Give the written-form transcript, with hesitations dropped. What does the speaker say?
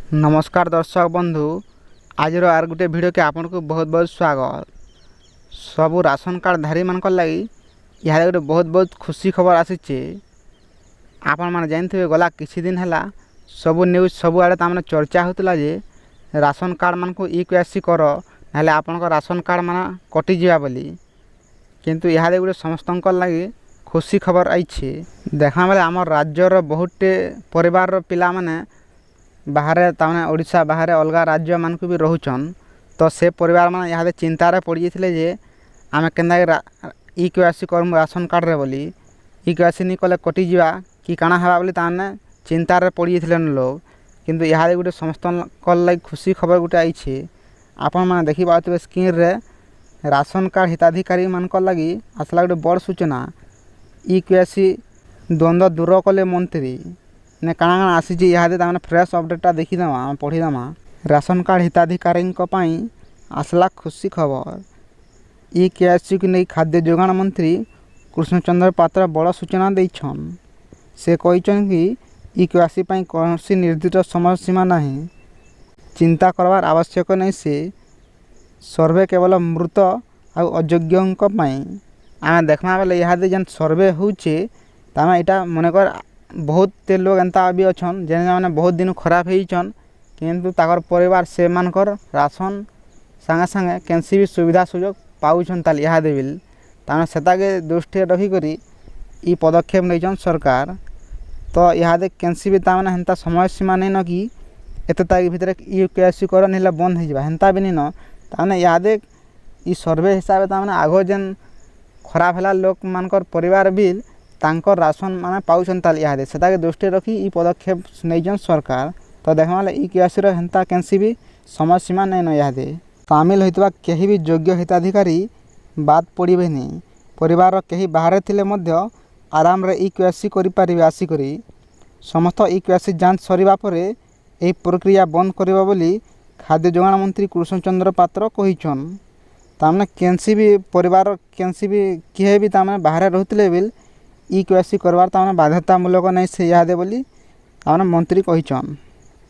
नमस्कार दर्शक बंधु आज आर गोटे वीडियो के आपन को बहुत बहुत स्वागत। सबू राशन कार्ड धारी मान लगी यहाँ गोटे बहुत बहुत खुशी खबर आसीचे। आपण मैंने जानते गला किसी दिन है सबू न्यूज सबू आड़े तमाने चर्चा होता जे राशन कार्ड मान को ई-केवाईसी कर ना आपण राशन कार्ड मान कटिजा बोली, किंतु यहाँ गोटे समस्त लगी खुशी खबर आई। देखा बेले आम राज्यर बहुटे परिवार पिला माने बाहर तमाने ओडिशा बाहर अलग राज्य मान को भी रोचन, तो से परिवार मान यहाँ चिंतार पड़ जाते जे आम के ई-केवाईसी करमु राशन कार्ड रे बोली, ई-केवाईसी नहीं कले कटिजा कि काଣା हेबा बोली ताने चिंतार पड़ जाते लोग। किंतु यहाँ गोटे समस्त लगी खुशी खबर गोटे आई। आपण मैंने देखी पाते स्क्रीन रे राशन कार्ड हिताधिकारी मान लगी आसला गोटे बड़ सूचना। ई-केवाईसी द्वंद्व दूर कले मंत्री ने काଣା काଣା आसी यहाँ फ्रेश अपडेटा देखीदमा पढ़ीदमा। राशन कार्ड हिताधिकारी आसला खुशी खबर। ई-केवाईसी को नहीं खाद्य जोगाण मंत्री कृष्णचंद्र पात्र बड़ सूचना देछन। से कहछन कि ई-केवाईसी कौन निर्दिष्ट समय सीमा नहीं, चिंता करवार आवश्यक नहीं। से सर्वे केवल मृत आउ अयोग्यों आम देखना बेले यहाँ जेन सर्वे होचे तामे इटा मनकर बहुत लोग एंता भी अच्छन जेने मैंने बहुत दिन खराब होचन, किंतु ताकर परिवार से मानकर राशन संगे संगे कैंसी भी सुविधा सुजोग पाउछन ताल यहाँ बिल ताने सेताके दृष्टि रखिकरी ई पदक्षेप नहींचन सरकार। तो यहाँ कैंसी भी ताने हेन्ता समय सीमा नहीं न कि एत तारीख भितर ई-केवाईसी कर नहीं बंद हो हेन्ता भी नहीं न ताने यहाँ ई सर्वे हिसाब से आग जेन खराब है लोक मानकर परिवार बिल तांकर राशन माने पाउछन ताल यहाँ से दृष्टि रखी ई पदक्षेप नहींचन सरकार। तो देखा ई-केवाईसी हेन्ता कैंसी भी समय सीमा नहीं न यहाँ सामिल होता कहीं भी योग्य हिताधिकारी बाद पड़े नहीं। परिवार कहीं बाहर थिले मध्य आराम रे ई-केवाईसी करि आसिकरी समस्त ई-केवाईसी जांच सरिबा परे एही प्रक्रिया बंद करिबा बोली खाद्य जोगाण मंत्री कृष्णचंद्र पात्र कहिछन। तामने केंसी भी परिवार केंसी भी किए भी तामने बाहर रहथिले बिल ई-केवाईसी करवार तामने बाध्यतामूलक नहीं से यादे बोली तामने मंत्री कहिछन।